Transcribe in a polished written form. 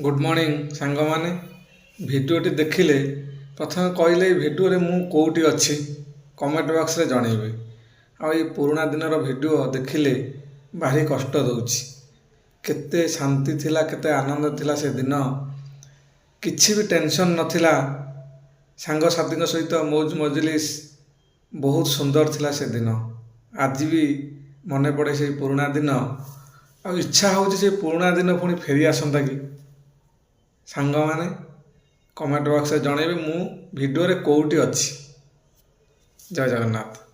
Good morning सांग माने भिडियोटी देखिले प्रथम कहले भिडियो मु कौटी अच्छी कमेंट बॉक्स रे जनइबे आ पुराना दिनर भिडियो देखिले भारी कष्ट दौची केते शांति थिला केते आनंद थिला से दिन किछि भी टेंशन नथिला सांग साथी सहित मौज मजलिस बहुत सुंदर थिला से दिन आज भी मने पड़े से पुराना दिन आ इच्छा होची से पुराना दिन पुणी फेरी आसंता कि सांग माने कमेंट बॉक्स रे जनइबे मु भिडियो रे कोउटी अछि। जय जगन्नाथ।